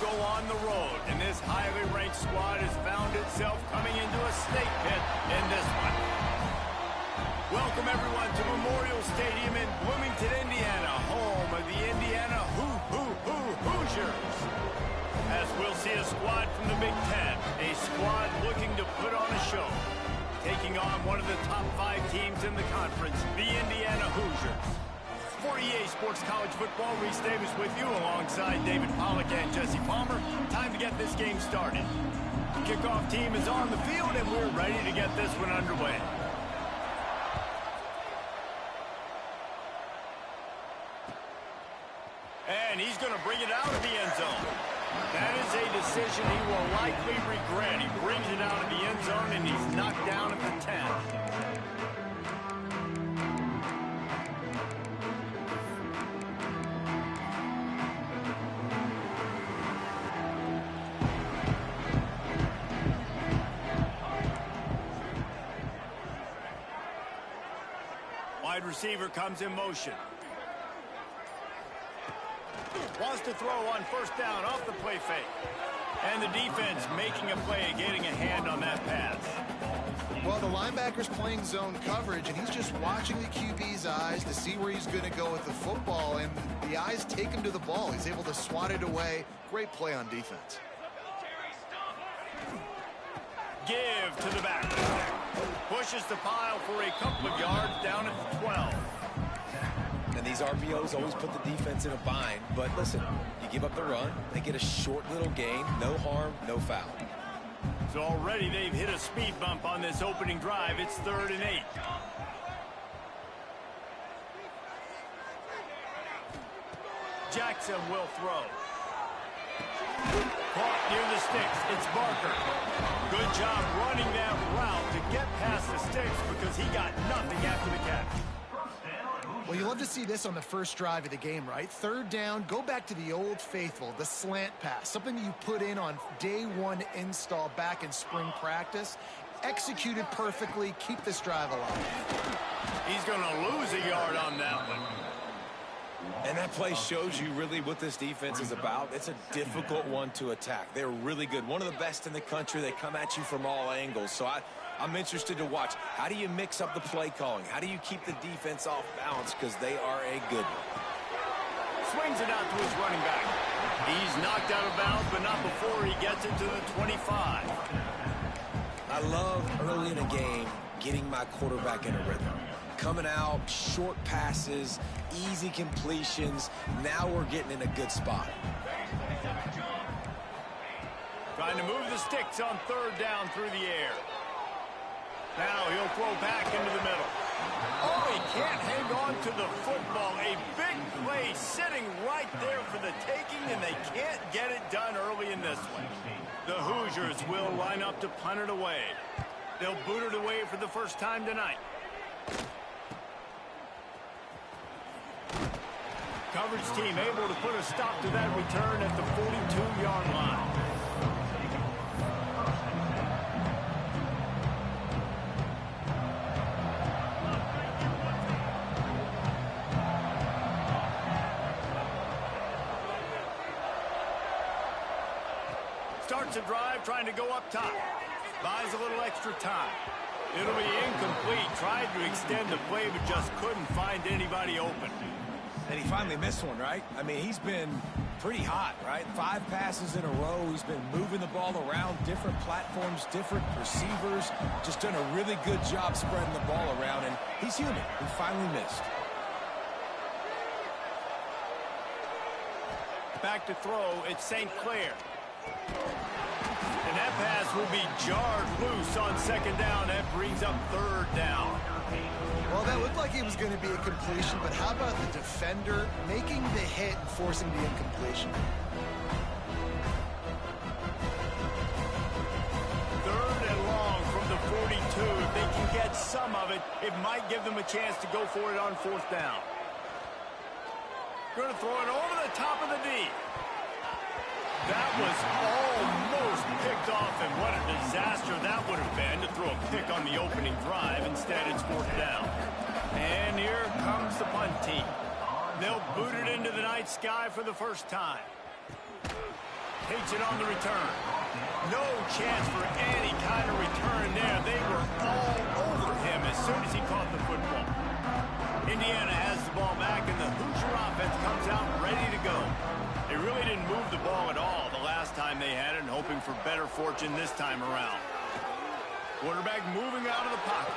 go on the road, and this highly ranked squad has found itself coming into a snake pit in this one. Welcome, everyone, to Memorial Stadium in Bloomington, Indiana, home of the Indiana Hoosiers. As we'll see a squad from the Big Ten, a squad looking to put on a show, taking on one of the top 5 teams in the conference, the Indiana Hoosiers. For EA Sports College Football, Reese Davis with you alongside David Pollack and Jesse Palmer. Time to get this game started. The kickoff team is on the field, and we're ready to get this one underway. And he's going to bring it out of the end zone. That is a decision he will likely regret. He brings it out of the end zone, and he's knocked down at the 10. Wide receiver comes in motion. Wants to throw on first down off the play fake. And the defense making a play, getting a hand on that pass. Well, the linebacker's playing zone coverage, and he's just watching the QB's eyes to see where he's going to go with the football, and the eyes take him to the ball. He's able to swat it away. Great play on defense. Give to the back. Pushes the pile for a couple of yards down at the 12. And these RPOs always put the defense in a bind. But listen, you give up the run, they get a short little gain, no harm, no foul. So already they've hit a speed bump on this opening drive. It's 3rd and 8. Jackson will throw. Caught near the sticks. It's Barker. Good job running that route to get past the sticks because he got nothing after the catch. Well, you love to see this on the first drive of the game, right? 3rd down, go back to the old faithful, the slant pass, something that you put in on day 1 install back in spring practice. Executed perfectly, keep this drive alive. He's going to lose a yard on that one. And that play shows you really what this defense is about. It's a difficult one to attack. They're really good. One of the best in the country. They come at you from all angles. So I'm interested to watch. How do you mix up the play calling? How do you keep the defense off balance? Because they are a good one. Swings it out to his running back. He's knocked out of bounds, but not before he gets it to the 25. I love early in a game getting my quarterback in a rhythm. Coming out, short passes, easy completions. Now we're getting in a good spot. Trying to move the sticks on 3rd down through the air. Now he'll throw back into the middle. Oh, he can't hang on to the football. A big play sitting right there for the taking, and they can't get it done early in this one. The Hoosiers will line up to punt it away. They'll boot it away for the first time tonight. Coverage team able to put a stop to that return at the 42-yard line. Starts a drive trying to go up top. Buys a little extra time. It'll be incomplete. Tried to extend the play, but just couldn't find anybody open. And he finally missed one, right? I mean, he's been pretty hot, right? 5 passes in a row. He's been moving the ball around, different platforms, different receivers. Just done a really good job spreading the ball around, and he's human. He finally missed. Back to throw, it's St. Clair. And that pass will be jarred loose on 2nd down. That brings up 3rd down. Well, that looked like it was going to be a completion, but how about the defender making the hit and forcing the incompletion? 3rd and long from the 42. If they can get some of it, it might give them a chance to go for it on 4th down. Going to throw it over the top of the D. That was almost picked off, and what a disaster that would have been to throw a pick on the opening drive. Instead, it's 4th down. And here comes the punt team. They'll boot it into the night sky for the first time. takes it on the return. No chance for any kind of return there. They were all over him as soon as he caught the football. Indiana has the ball back, and the Hoosier offense comes out ready to go. They really didn't move the ball at all the last time they had it, and hoping for better fortune this time around. Quarterback moving out of the pocket.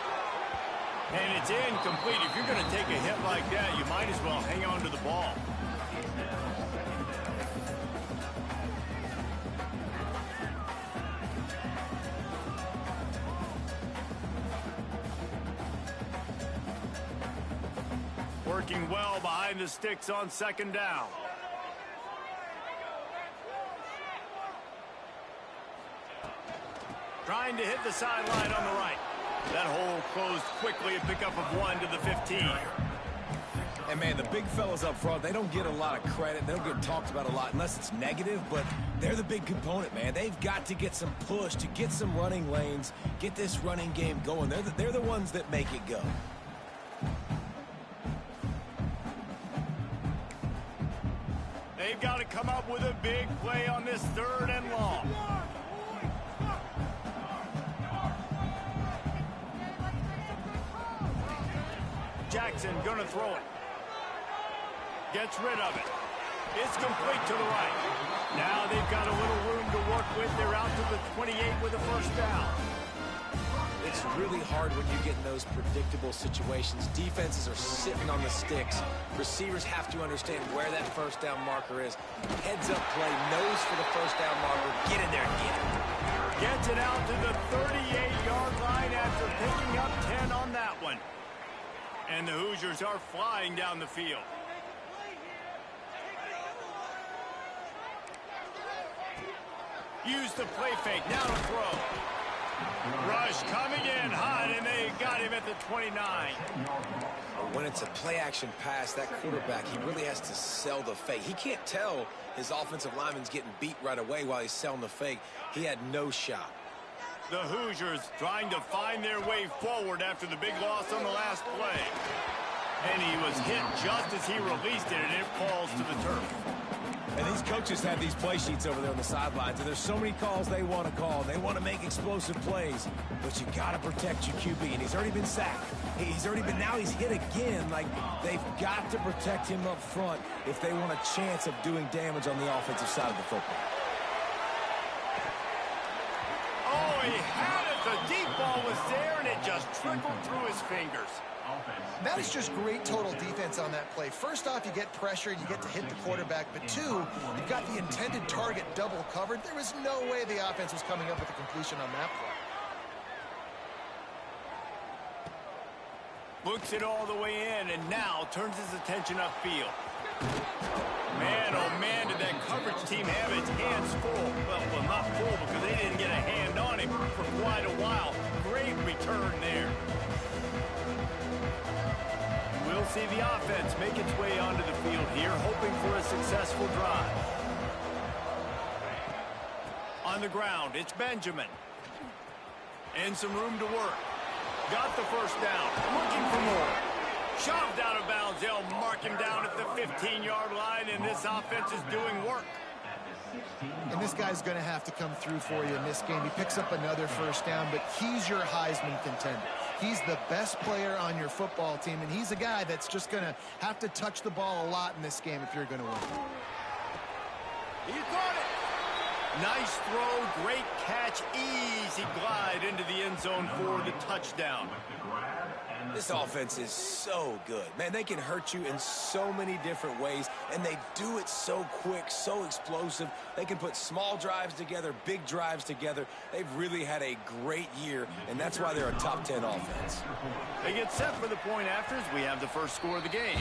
And it's incomplete. If you're going to take a hit like that, you might as well hang on to the ball. Working well behind the sticks on second down. Trying to hit the sideline on the right. That hole closed quickly, a pickup of 1 to the 15. And, man, the big fellas up front, they don't get a lot of credit. They don't get talked about a lot unless it's negative, but they're the big component, man. They've got to get some push, to get some running lanes, get this running game going. They're the ones that make it go. They've got to come up with a big play on this 3rd and long. Jackson gonna throw it. Gets rid of it. It's complete to the right. Now they've got a little room to work with. They're out to the 28 with a first down. It's really hard when you get in those predictable situations. Defenses are sitting on the sticks. Receivers have to understand where that first down marker is. Heads up play, nose for the first down marker. Get in there and get it. Gets it out to the 38-yard line after picking up 10 on that one. And the Hoosiers are flying down the field. Use the play fake, now to throw. Rush coming in hot, and they got him at the 29. When it's a play-action pass, that quarterback, he really has to sell the fake. He can't tell his offensive lineman's getting beat right away while he's selling the fake. He had no shot. The Hoosiers trying to find their way forward after the big loss on the last play. And he was hit just as he released it, and it falls to the turf. And these coaches have these play sheets over there on the sidelines, and there's so many calls they want to call. They want to make explosive plays, but you got to protect your QB, and he's already been sacked. Now he's hit again. Like, they've got to protect him up front if they want a chance of doing damage on the offensive side of the football. Oh, he had it. The deep ball was there, and it just trickled through his fingers. That is just great total defense on that play. First off, you get pressure, you get to hit the quarterback. But 2, you've got the intended target double covered. There was no way the offense was coming up with a completion on that play. Looks it all the way in, and now turns his attention upfield. Man, oh man, did that coverage team have its hands full. Well, not full because they didn't get a hand on him for quite a while. Great return there. We'll see the offense make its way onto the field here, hoping for a successful drive. On the ground, it's Benjamin. And some room to work. Got the first down. Looking for more. Shoved out of bounds. They'll mark him down at the 15-yard line, and this offense is doing work. And this guy's going to have to come through for you in this game. He picks up another first down, but he's your Heisman contender. He's the best player on your football team, and he's a guy that's just going to have to touch the ball a lot in this game if you're going to win. He got it. Nice throw, great catch, easy glide into the end zone for the touchdown. This offense is so good. Man, they can hurt you in so many different ways, and they do it so quick, so explosive. They can put small drives together, big drives together. They've really had a great year, and that's why they're a top 10 offense. They get set for the point afters. We have the first score of the game.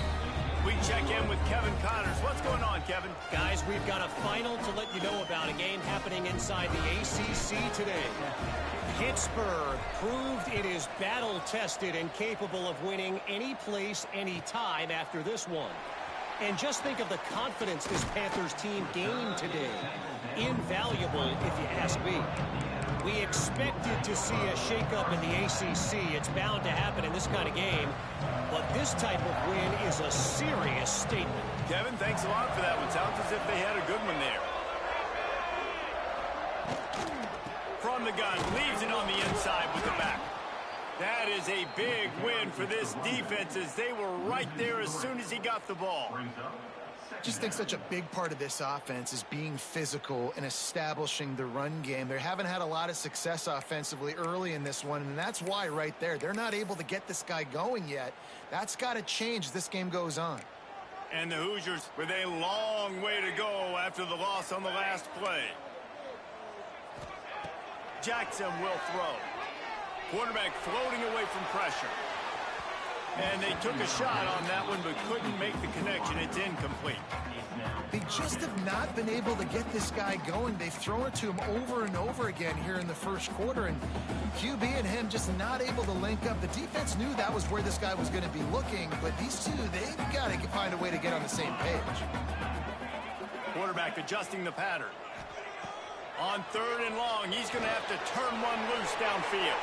We check in with Kevin Connors. What's going on, Kevin? Guys, we've got a final to let you know about, a game happening inside the ACC today. Pittsburgh proved it is battle-tested and capable of winning any place, any time after this one. And just think of the confidence this Panthers team gained today. Invaluable, if you ask me. We expected to see a shakeup in the ACC. It's bound to happen in this kind of game. But this type of win is a serious statement. Kevin, thanks a lot for that one. Sounds as if they had a good one there. the gun, leaves it on the inside with the back. That is a big win for this defense as they were right there as soon as he got the ball. I just think such a big part of this offense is being physical and establishing the run game. They haven't had a lot of success offensively early in this one, and that's why right there, they're not able to get this guy going yet. That's got to change as this game goes on. And the Hoosiers with a long way to go after the loss on the last play. Jackson will throw. Quarterback floating away from pressure. And they took a shot on that one but couldn't make the connection. It's incomplete. They just have not been able to get this guy going. They've thrown it to him over and over again here in the first quarter, and QB and him just not able to link up. The defense knew that was where this guy was going to be looking, but these two, they've got to find a way to get on the same page. Quarterback adjusting the pattern. On 3rd and long, he's going to have to turn one loose downfield.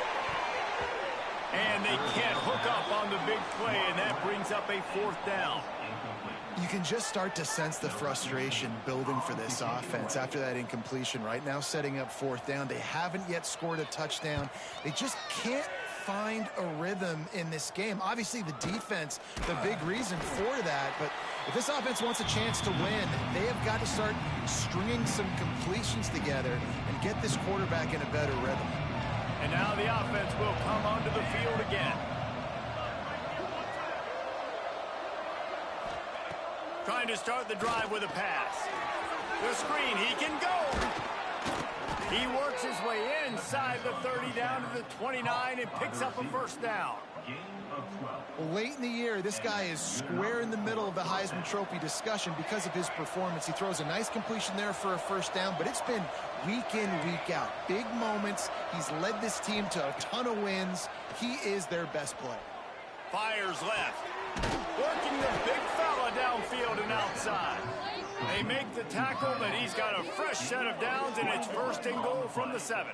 And they can't hook up on the big play, and that brings up a 4th down. You can just start to sense the frustration building for this offense after that incompletion. Right now, setting up 4th down. They haven't yet scored a touchdown. They just can't find a rhythm in this game. Obviously, the defense, the big reason for that. But if this offense wants a chance to win, they have got to start stringing some completions together and get this quarterback in a better rhythm. And now the offense will come onto the field again. Trying to start the drive with a pass. The screen, he can go. He works his way inside the 30 down to the 29 and picks up a 1st down. Well, late in the year, this guy is square in the middle of the Heisman Trophy discussion because of his performance. He throws a nice completion there for a 1st down, but it's been week in, week out. Big moments. He's led this team to a ton of wins. He is their best player. Fires left. Working the big fella downfield and outside. They make the tackle, but he's got a fresh set of downs, and it's 1st and goal from the 7.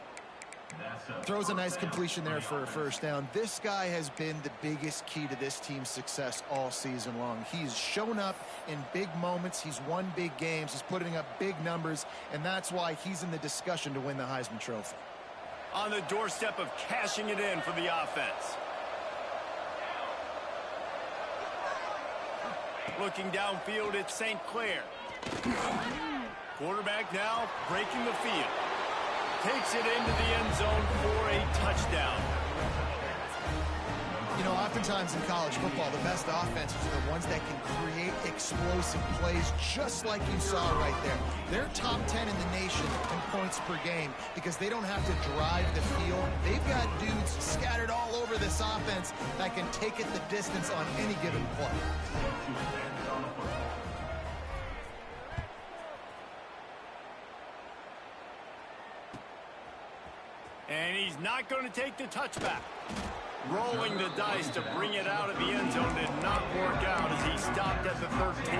Throws a nice completion there for a 1st down. This guy has been the biggest key to this team's success all season long. He's shown up in big moments. He's won big games. He's putting up big numbers, and that's why he's in the discussion to win the Heisman Trophy. On the doorstep of cashing it in for the offense. Looking downfield at St. Clair. Quarterback now breaking the field. Takes it into the end zone for a touchdown. You know, oftentimes in college football, the best offenses are the ones that can create explosive plays just like you saw right there. They're top 10 in the nation in points per game because they don't have to drive the field. They've got dudes scattered all over this offense that can take it the distance on any given play. And he's not going to take the touchback. Rolling the dice to bring it out of the end zone did not work out as he stopped at the 13.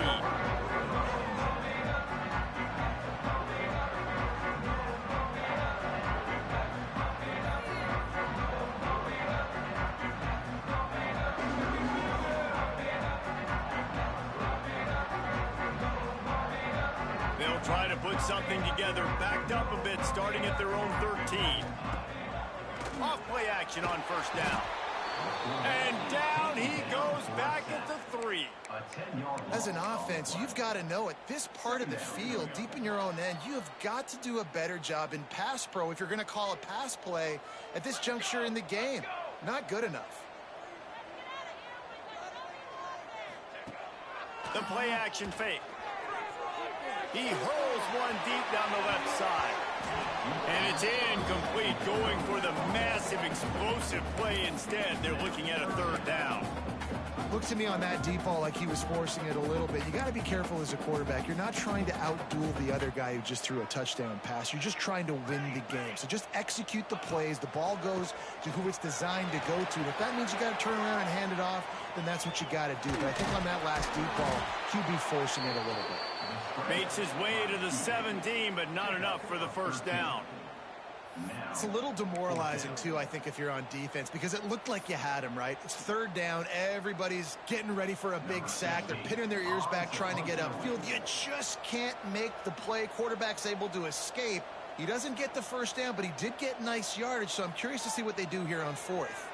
They'll try to put something together, backed up a bit, starting at their own 13. Off play action on 1st down. And down he goes back at the 3. As an offense, you've got to know at this part of the field, deep in your own end, you have got to do a better job in pass pro if you're going to call a pass play at this juncture in the game. Not good enough. The play action fake. He hurls one deep down the left side. And it's incomplete, going for the massive explosive play instead. They're looking at a 3rd down. Looked to me on that deep ball like he was forcing it a little bit. You got to be careful as a quarterback. You're not trying to outduel the other guy who just threw a touchdown pass. You're just trying to win the game. So just execute the plays. The ball goes to who it's designed to go to. If that means you got to turn around and hand it off, then that's what you got to do. But I think on that last deep ball, QB forcing it a little bit. Makes his way to the 17, but not enough for the 1st down. It's a little demoralizing, too, I think, if you're on defense, because it looked like you had him, right? It's third down. Everybody's getting ready for a big sack. They're pinning their ears back, trying to get upfield. You just can't make the play. Quarterback's able to escape. He doesn't get the first down, but he did get nice yardage, so I'm curious to see what they do here on fourth.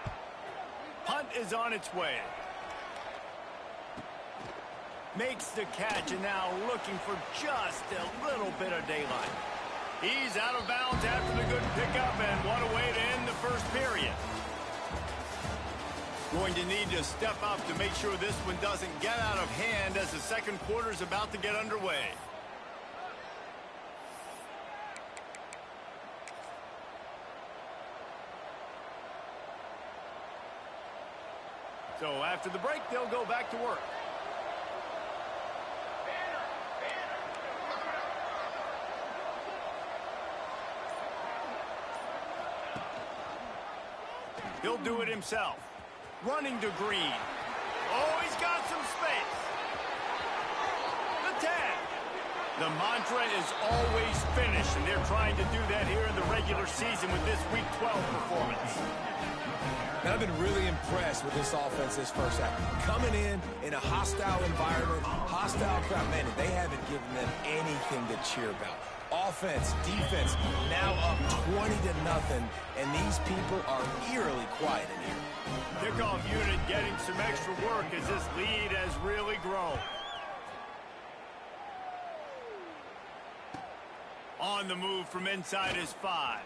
Punt is on its way. Makes the catch, and now looking for just a little bit of daylight. He's out of bounds after the good pickup, and what a way to end the first period. Going to need to step up to make sure this one doesn't get out of hand as the second quarter is about to get underway. So after the break, they'll go back to work. He'll do it himself. Running to Green. Oh, he's got some space. The tag. The mantra is always finish, and they're trying to do that here in the regular season with this Week 12 performance. And I've been really impressed with this offense this first half. Coming in a hostile environment, hostile crowd, man, they haven't given them anything to cheer about. Offense, defense, now up 20-0, and these people are eerily quiet in here. Kickoff unit getting some extra work as this lead has really grown. On the move from inside his 5.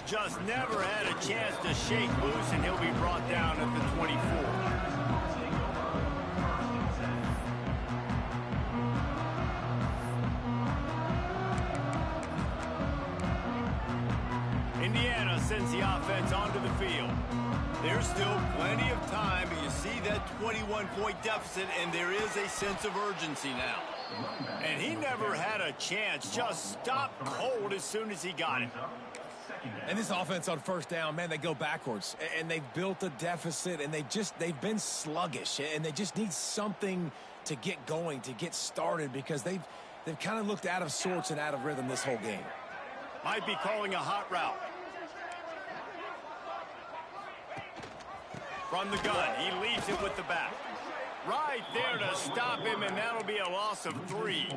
Just never had a chance to shake loose, and he'll be brought down at the 24. Indiana sends the offense onto the field. There's still plenty of time, but you see that 21-point deficit, and there is a sense of urgency now. And he never had a chance, just stopped cold as soon as he got it. And this offense on first down, man, they go backwards. And they've built a deficit, and they've been sluggish. And they just need something to get going, to get started, because they've kind of looked out of sorts and out of rhythm this whole game. Might be calling a hot route. From the gun, he leaves it with the back. Right there to stop him, and that'll be a loss of 3.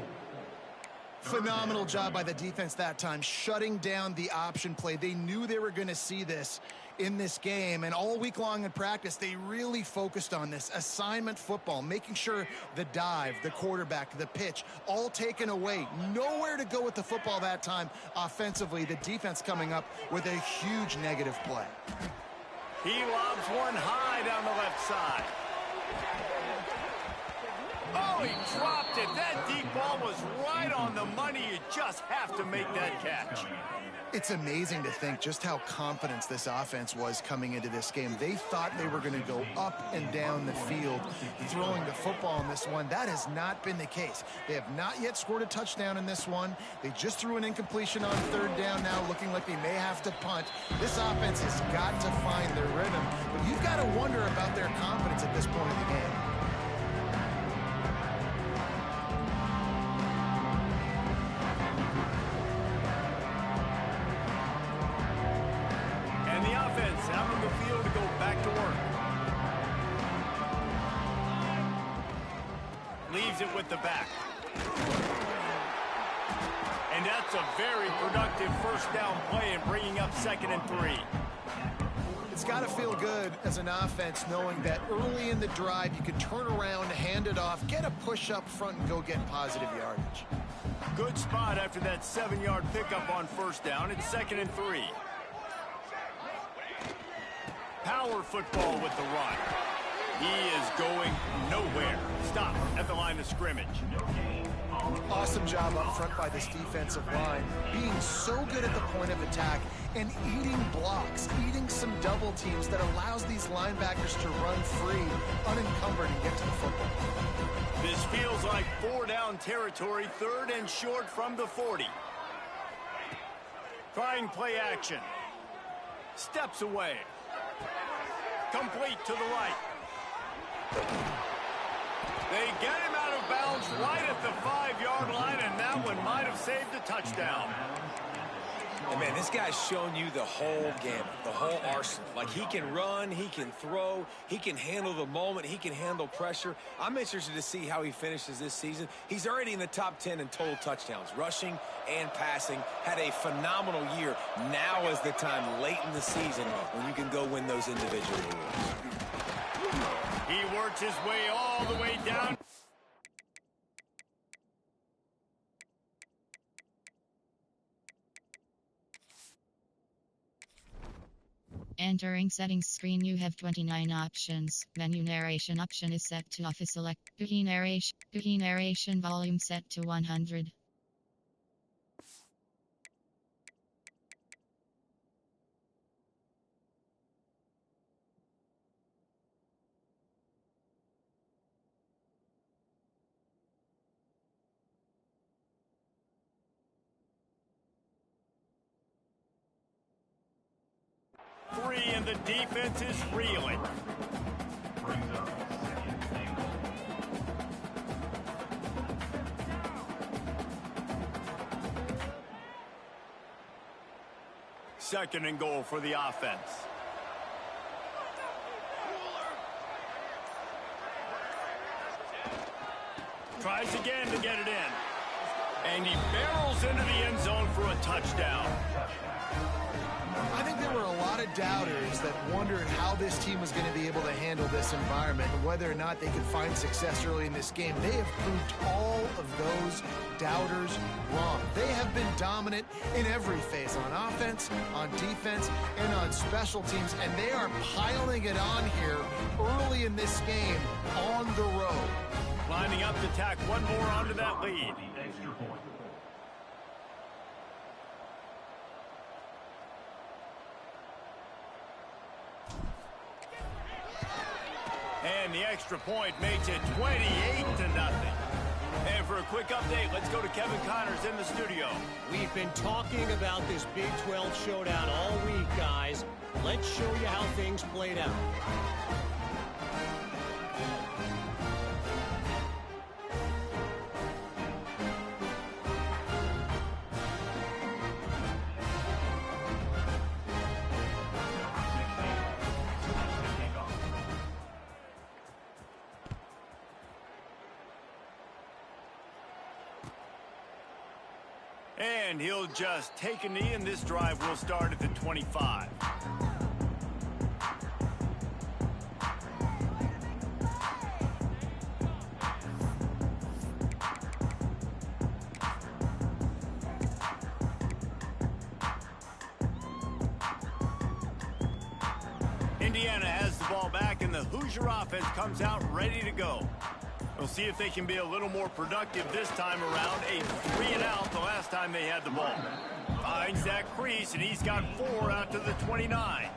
Phenomenal job by the defense that time, shutting down the option play. They knew they were going to see this in this game, and all week long in practice, they really focused on this assignment football, making sure the dive, the quarterback, the pitch, all taken away. Nowhere to go with the football that time offensively. The defense coming up with a huge negative play. He lobs one high down the left side. Oh, he dropped it. That deep ball was right on the money. You just have to make that catch. It's amazing to think just how confident this offense was coming into this game. They thought they were going to go up and down the field throwing the football in this one. That has not been the case. They have not yet scored a touchdown in this one. They just threw an incompletion on third down now, looking like they may have to punt. This offense has got to find their rhythm, but you've got to wonder about their confidence at this point in the game. Out on the field to go back to work. Leaves it with the back. And that's a very productive first down play and bringing up 2nd and 3. It's got to feel good as an offense knowing that early in the drive you can turn around, hand it off, get a push up front, and go get positive yardage. Good spot after that 7-yard pickup on first down. It's 2nd and 3. Power football with the run. He is going nowhere. Stop at the line of scrimmage. Awesome job up front by this defensive line, being so good at the point of attack and eating blocks, eating some double teams that allows these linebackers to run free, unencumbered, and get to the football. This feels like 4-down territory, 3rd and short from the 40. Trying play action. Steps away. Complete to the right. They get him out of bounds right at the 5-yard line, and that one might have saved a touchdown. And man, this guy's shown you the whole gamut, the whole arsenal. Like, he can run, he can throw, he can handle the moment, he can handle pressure. I'm interested to see how he finishes this season. He's already in the top 10 in total touchdowns, rushing and passing. Had a phenomenal year. Now is the time late in the season when you can go win those individual awards. He works his way all the way down. Entering settings screen, you have 29 options. Menu narration option is set to off. Select Cookie narration volume set to 100. Three, and the defense is reeling. Second and goal for the offense. Tries again to get it in. And he barrels into the end zone for a touchdown. I think there were a lot of doubters that wondered how this team was going to be able to handle this environment and whether or not they could find success early in this game. They have proved all of those doubters wrong. They have been dominant in every phase, on offense, on defense, and on special teams, and they are piling it on here early in this game on the road. Lining up to tack one more onto that lead. And the extra point makes it 28-0. And for a quick update, let's go to Kevin Connors in the studio. We've been talking about this Big 12 showdown all week, guys. Let's show you how things played out. And he'll just take a knee, and this drive will start at the 25. Indiana has the ball back, and the Hoosier offense comes out ready to go. We'll see if they can be a little more productive this time around. A 3-and-out the last time they had the ball. Finds that crease, and he's got 4 out to the 29.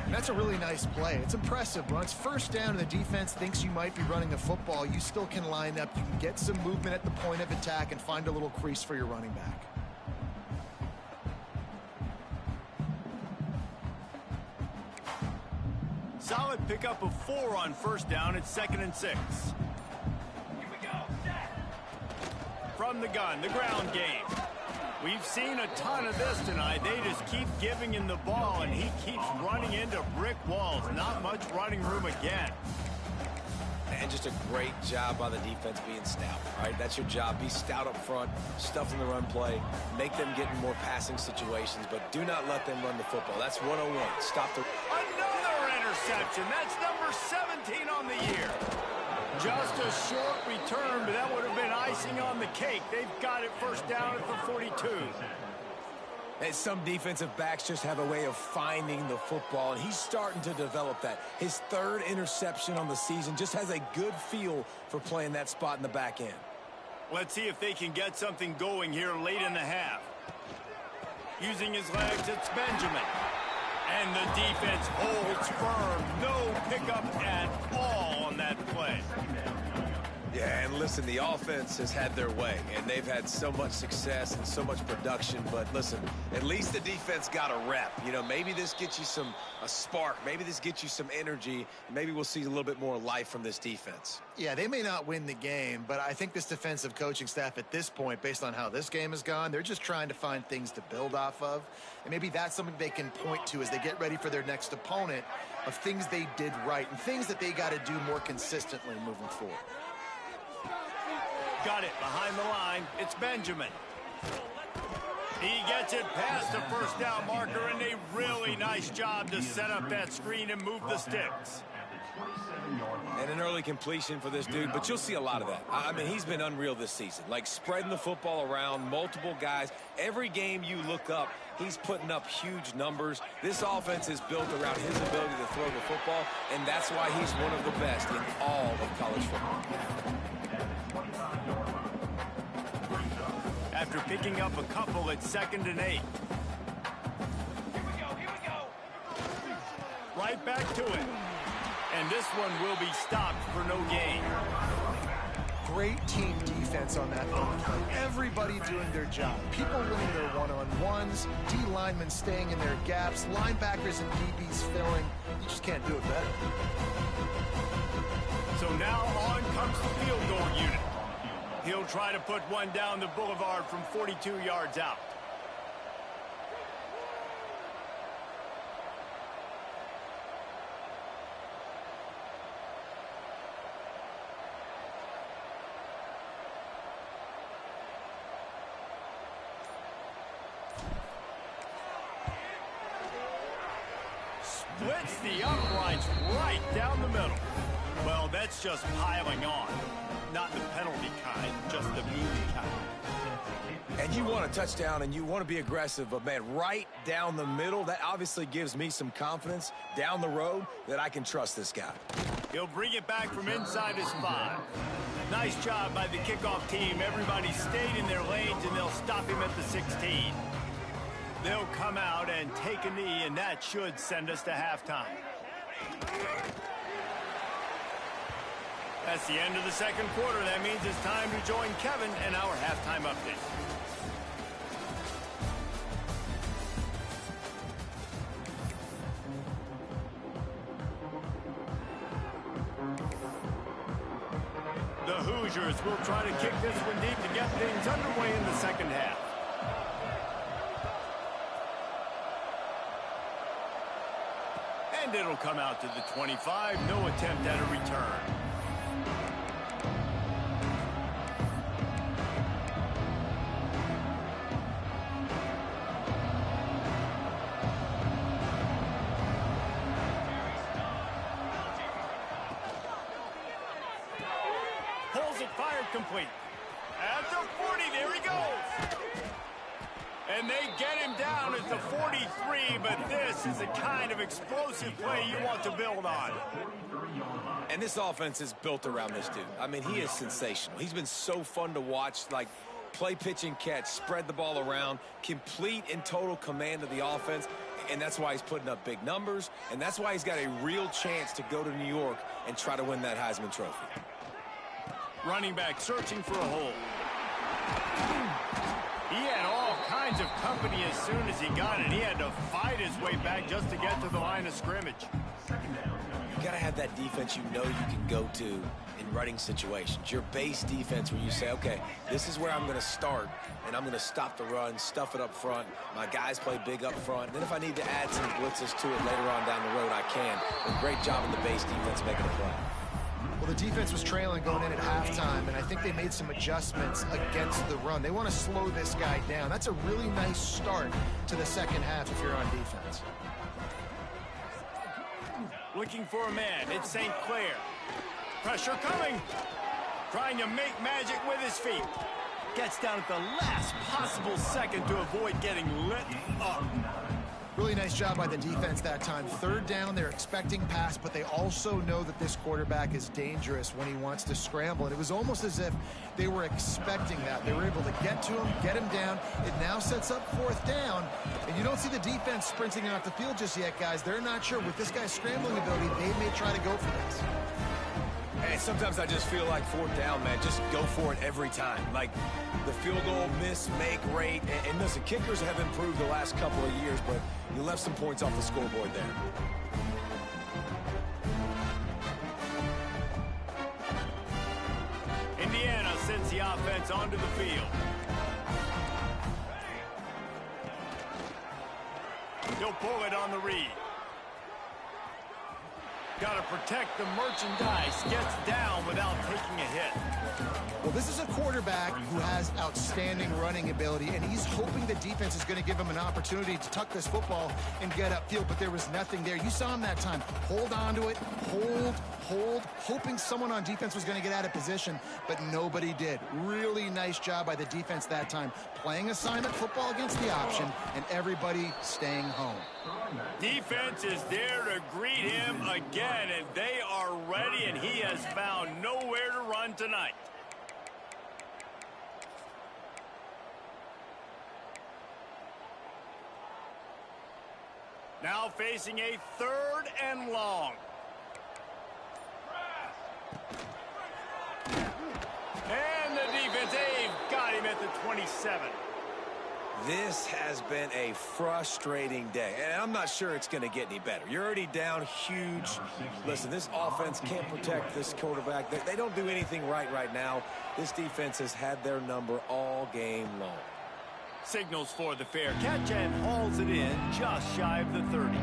That's a really nice play. It's impressive. When it's first down and the defense thinks you might be running the football, you still can line up. You can get some movement at the point of attack and find a little crease for your running back. Solid pickup of 4 on first down. It's 2nd and 6. From the gun, the ground game. We've seen a ton of this tonight. They just keep giving him the ball, and he keeps running into brick walls. Not much running room again. And just a great job by the defense being stout, right? That's your job. Be stout up front, stuff in the run play, make them get in more passing situations, but do not let them run the football. That's 101. Stop the... Another interception. That's number 17 on the year. Just a short return, but that would have been icing on the cake. They've got it first down at the 42. And some defensive backs just have a way of finding the football, and he's starting to develop that. His 3rd interception on the season, just has a good feel for playing that spot in the back end. Let's see if they can get something going here late in the half. Using his legs, it's Benjamin. And the defense holds firm. No pickup at all on that play. Yeah, and listen, the offense has had their way, and they've had so much success and so much production. But listen, at least the defense got a rep. You know, maybe this gets you a spark. Maybe this gets you some energy. Maybe we'll see a little bit more life from this defense. Yeah, they may not win the game, but I think this defensive coaching staff at this point, based on how this game has gone, they're just trying to find things to build off of. And maybe that's something they can point to as they get ready for their next opponent, of things they did right and things that they got to do more consistently moving forward. Got it behind the line. It's Benjamin. He gets it past the first down marker, and a really nice job to set up that screen and move the sticks. And an early completion for this dude, but you'll see a lot of that. I mean, he's been unreal this season, like spreading the football around, multiple guys. Every game you look up, he's putting up huge numbers. This offense is built around his ability to throw the football, and that's why he's one of the best in all of college football. After picking up a couple, it's 2nd and 8. Here we go. Right back to it. And this one will be stopped for no gain. Great team defense on that play. Everybody doing their job. People winning their one-on-ones, D linemen staying in their gaps, linebackers and DBs filling. You just can't do it better. So now on comes the field goal unit. He'll try to put one down the boulevard from 42 yards out. Splits the uprights right down the middle. Well, that's just piling on. Not the penalty kind, just the mean kind. And you want a touchdown and you want to be aggressive, but man, right down the middle, that obviously gives me some confidence down the road that I can trust this guy. He'll bring it back from inside his 5. Nice job by the kickoff team. Everybody stayed in their lanes, and they'll stop him at the 16. They'll come out and take a knee, and that should send us to halftime. That's the end of the second quarter. That means it's time to join Kevin in our halftime update. The Hoosiers will try to kick this one deep to get things underway in the second half. And it'll come out to the 25. No attempt at a return. Fired complete. At the 40, there he goes. And they get him down at the 43, but this is the kind of explosive play you want to build on. And this offense is built around this dude. I mean, he is sensational. He's been so fun to watch, like play, pitch, and catch, spread the ball around, complete and total command of the offense, and that's why he's putting up big numbers, and that's why he's got a real chance to go to New York and try to win that Heisman Trophy. Running back searching for a hole. He had all kinds of company as soon as he got it. He had to fight his way back just to get to the line of scrimmage. You got to have that defense you know you can go to in running situations. Your base defense where you say, okay, this is where I'm going to start, and I'm going to stop the run, stuff it up front. My guys play big up front. And then if I need to add some blitzes to it later on down the road, I can. But great job in the base defense making a play. Well, the defense was trailing going in at halftime, and I think they made some adjustments against the run. They want to slow this guy down. That's a really nice start to the second half if you're on defense. Looking for a man. It's St. Clair. Pressure coming. Trying to make magic with his feet. Gets down at the last possible second to avoid getting lit up. Really nice job by the defense that time. Third down, they're expecting pass, but they also know that this quarterback is dangerous when he wants to scramble. And it was almost as if they were expecting that. They were able to get to him, get him down. It now sets up fourth down. And you don't see the defense sprinting off the field just yet, guys. They're not sure. With this guy's scrambling ability, they may try to go for this. And sometimes I just feel like fourth down, man, just go for it every time. Like the field goal miss-make rate. And listen, kickers have improved the last couple of years, but you left some points off the scoreboard there. Indiana sends the offense onto the field. He'll pull it on the read. Got to protect the merchandise. Gets down without taking a hit. Well, this is a quarterback who has outstanding running ability, and he's hoping the defense is going to give him an opportunity to tuck this football and get upfield, but there was nothing there. You saw him that time. Hold on to it, hold, hoping someone on defense was going to get out of position, but nobody did. Really nice job by the defense that time. Playing assignment football against the option, and everybody staying home. Defense is there to greet him again, and they are ready, and he has found nowhere to run tonight. Now facing a 3rd and long. And the defense, they've got him at the 27. This has been a frustrating day, and I'm not sure it's going to get any better. You're already down huge. Listen, this offense can't protect this quarterback. They don't do anything right now. This defense has had their number all game long. Signals for the fair catch and hauls it in just shy of the 30.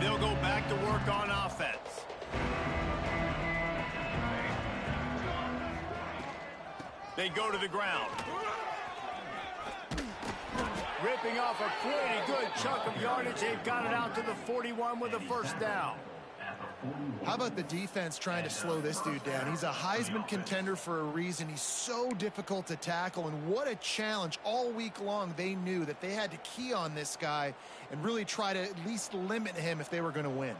They'll go back to work on offense. They go to the ground. Ripping off a pretty good chunk of yardage. They've got it out to the 41 with a first down. How about the defense trying to slow this dude down? He's a Heisman contender for a reason. He's so difficult to tackle, and what a challenge. All week long, they knew that they had to key on this guy and really try to at least limit him if they were going to win.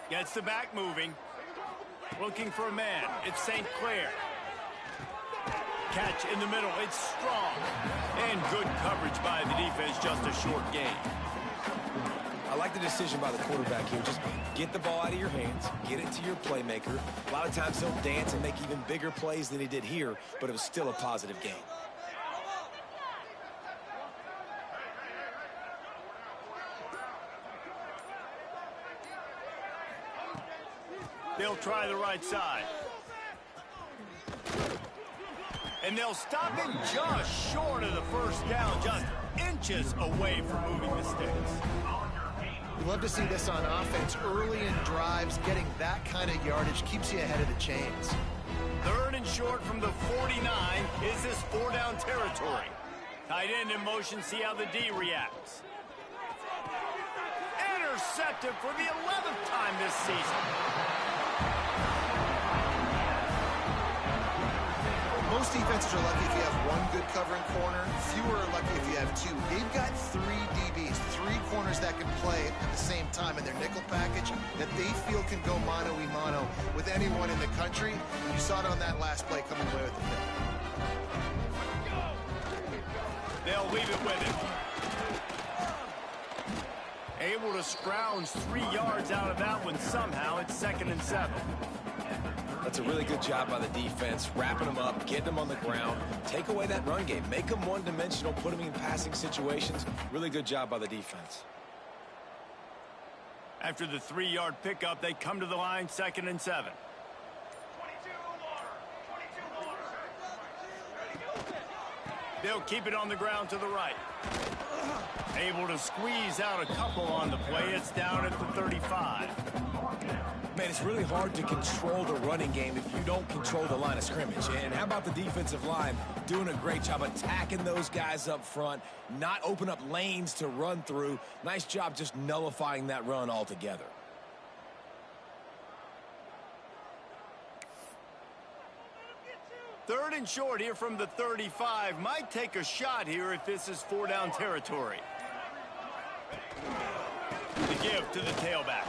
Gets the back moving. Looking for a man. It's St. Clair. Catch in the middle. It's strong. And good coverage by the defense. Just a short gain. I like the decision by the quarterback here. Just get the ball out of your hands. Get it to your playmaker. A lot of times he'll dance and make even bigger plays than he did here, but it was still a positive game. They'll try the right side. And they'll stop him just short of the first down, just inches away from moving the sticks. You love to see this on offense. Early in drives, getting that kind of yardage keeps you ahead of the chains. 3rd and short from the 49. Is this 4-down territory? Tight end in motion, see how the D reacts. Intercepted for the 11th time this season. Most defenses are lucky if you have one good covering corner. Fewer are lucky if you have two. They've got 3 DBs, 3 corners that can play at the same time in their nickel package that they feel can go mano-a-mano with anyone in the country. You saw it on that last play coming away with the pick. They'll leave it with him. Able to scrounge 3 yards out of that one somehow. It's 2nd and 7. That's a really good job by the defense, wrapping them up, getting them on the ground. Take away that run game. Make them one-dimensional, put them in passing situations. Really good job by the defense. After the 3-yard pickup, they come to the line, 2nd and 7. They'll keep it on the ground to the right. Able to squeeze out a couple on the play. It's down at the 35. Man, it's really hard to control the running game if you don't control the line of scrimmage. And how about the defensive line doing a great job attacking those guys up front, not open up lanes to run through. Nice job just nullifying that run altogether. Third and short here from the 35. Might take a shot here if this is 4-down territory. The give to the tailback.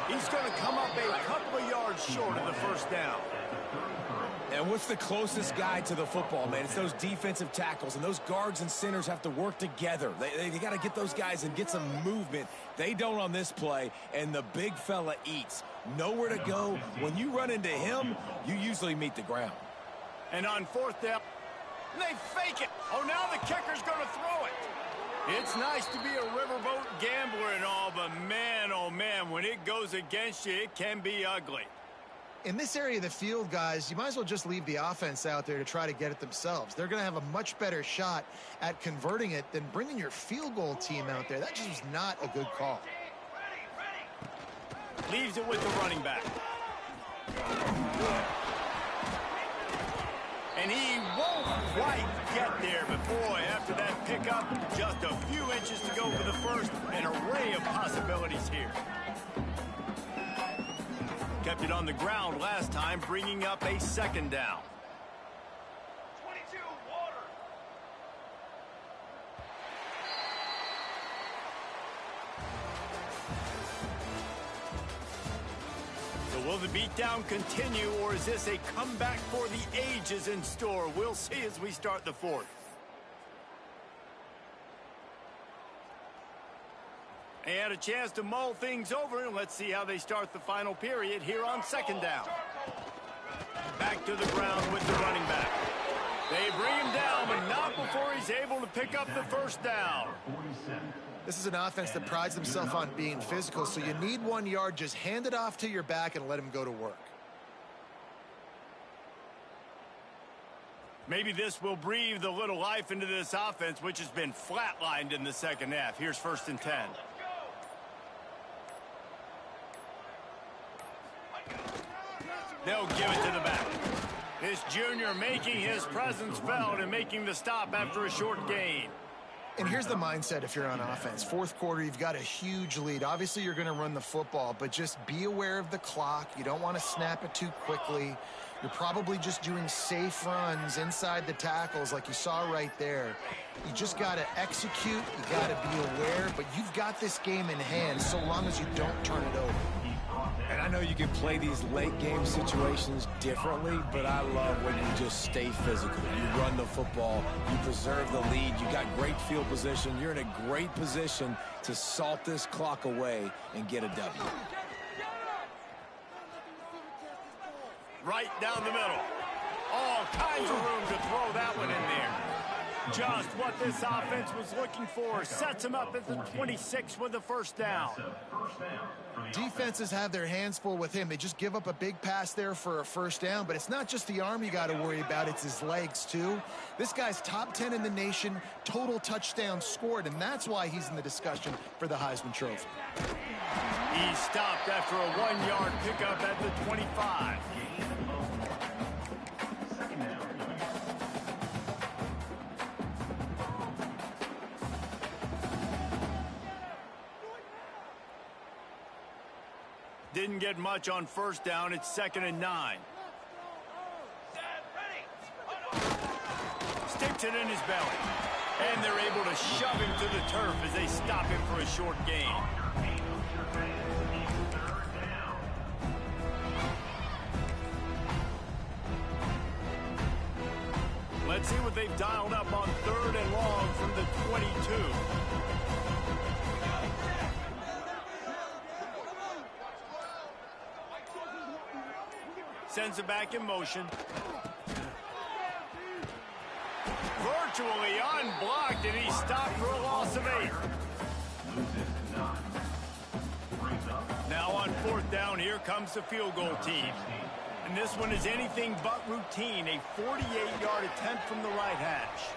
He's going to come up a couple of yards short of the first down. And what's the closest guy to the football, man? It's those defensive tackles, and those guards and centers have to work together. They got to get those guys and get some movement. They don't on this play, and the big fella eats. Nowhere to go. When you run into him, you usually meet the ground. And on fourth down, they fake it. Oh, now the kicker's going to throw it. It's nice to be a riverboat gambler and all, but man, oh man, when it goes against you, it can be ugly. In this area of the field, guys, you might as well just leave the offense out there to try to get it themselves. They're going to have a much better shot at converting it than bringing your field goal team out there. That just was not a good call. Leaves it with the running back. And he won't quite get there, but boy, after that pickup, just a few inches to go for the first. An array of possibilities here. Kept it on the ground last time, bringing up a second down. 22, water. So will the beatdown continue, or is this a comeback for the ages in store? We'll see as we start the fourth. And a chance to mull things over, and let's see how they start the final period here on second down. Back to the ground with the running back. They bring him down, but not before he's able to pick up the first down. This is an offense that prides themselves on being physical, so you need 1 yard. Just hand it off to your back and let him go to work. Maybe this will breathe a little life into this offense, which has been flatlined in the second half. Here's 1st and 10. They'll give it to the back. This junior making his presence felt and making the stop after a short gain. And here's the mindset if you're on offense. Fourth quarter, you've got a huge lead. Obviously, you're going to run the football, but just be aware of the clock. You don't want to snap it too quickly. You're probably just doing safe runs inside the tackles like you saw right there. You just got to execute. You got to be aware, but you've got this game in hand so long as you don't turn it over. And I know you can play these late game situations differently, but I love when you just stay physical. You run the football, you preserve the lead, you got great field position, you're in a great position to salt this clock away and get a W. Right down the middle. All kinds of room to throw that one in there. Just what this offense was looking for. Sets him up at the 26 with the first down. Defenses have their hands full with him. They just give up a big pass there for a first down, but it's not just the arm you got to worry about, it's his legs too. This guy's top 10 in the nation, total touchdowns scored, and that's why he's in the discussion for the Heisman Trophy. He stopped after a 1 yard pickup at the 25. Didn't get much on first down. It's 2nd and 9. Sticks it in his belly. And they're able to shove him to the turf as they stop him for a short gain. Let's see what they've dialed up on 3rd and long from the 22. Sends it back in motion. Virtually unblocked, and he stopped for a loss of 8. Now on 4th down, here comes the field goal team. And this one is anything but routine. A 48-yard attempt from the right hash.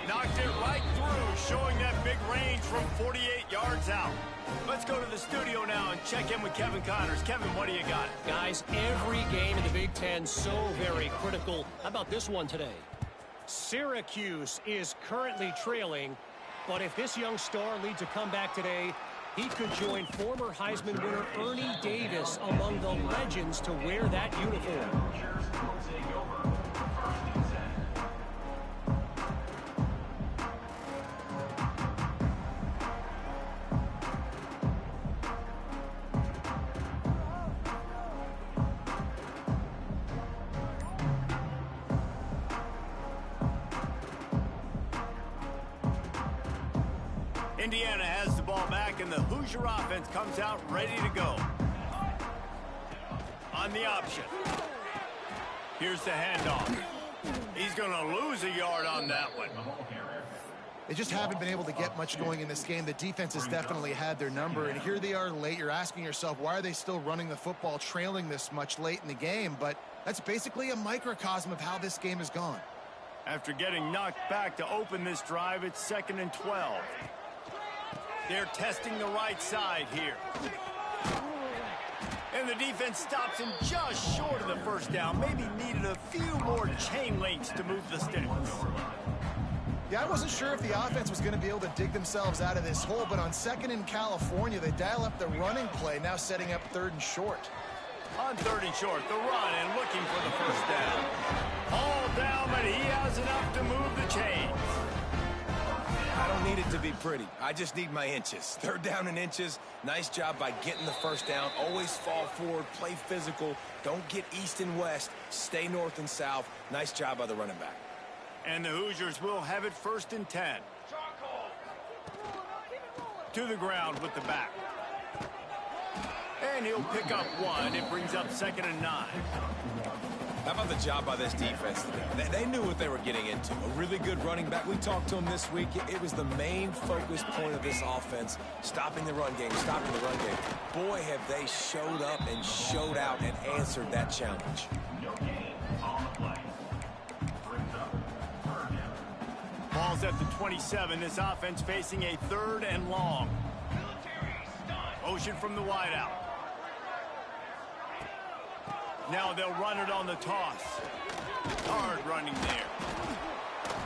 Knocked it right through, showing that big range from 48 yards out. Let's go to the studio now and check in with Kevin Connors. Kevin, what do you got? Guys, every game in the Big Ten so very critical. How about this one today? Syracuse is currently trailing, but if this young star leads a comeback today, he could join former Heisman winner Ernie Davis among the legends to wear that uniform. Indiana has the ball back, and the Hoosier offense comes out ready to go. On the option. Here's the handoff. He's going to lose a yard on that one. They just haven't been able to get much going in this game. The defense has definitely had their number, and here they are late. You're asking yourself, why are they still running the football, trailing this much late in the game? But that's basically a microcosm of how this game has gone. After getting knocked back to open this drive, it's 2nd and 12. They're testing the right side here. And the defense stops him just short of the first down. Maybe needed a few more chain links to move the sticks. Yeah, I wasn't sure if the offense was going to be able to dig themselves out of this hole, but on 2nd in California, they dial up the running play, now setting up 3rd and short. On 3rd and short, the run and looking for the first down. All down, but he has enough to move the chains. I don't need it to be pretty. I just need my inches. 3rd down and inches. Nice job by getting the first down. Always fall forward, play physical. Don't get east and west. Stay north and south. Nice job by the running back. And the Hoosiers will have it 1st and 10. To the ground with the back. And he'll pick up 1. It brings up 2nd and 9. How about the job by this defense today? They knew what they were getting into. A really good running back. We talked to him this week. It was the main focus point of this offense. Stopping the run game, stopping the run game. Boy, have they showed up and showed out and answered that challenge. Ball's at the 27. This offense facing a 3rd and long. Motion from the wideout. Now they'll run it on the toss. Hard running there.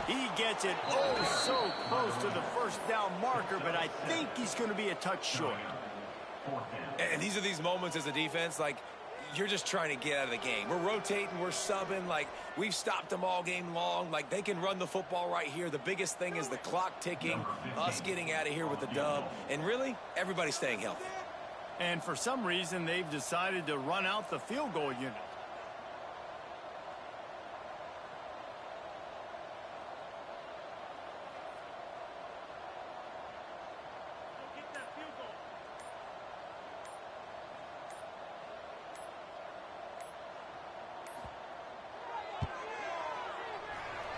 He gets it so close to the first down marker, but I think he's going to be a touch short. And these are these moments as a defense, like, you're just trying to get out of the game. We're rotating, we're subbing, like, we've stopped them all game long. Like, they can run the football right here. The biggest thing is the clock ticking, us getting out of here with the dub, and really, everybody staying healthy. And for some reason, they've decided to run out the field goal unit.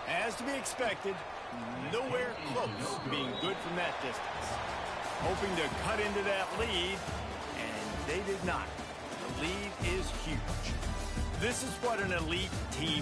As to be expected, nowhere close to being good from that distance. Hoping to cut into that lead, and they did not. The lead is huge. This is what an elite team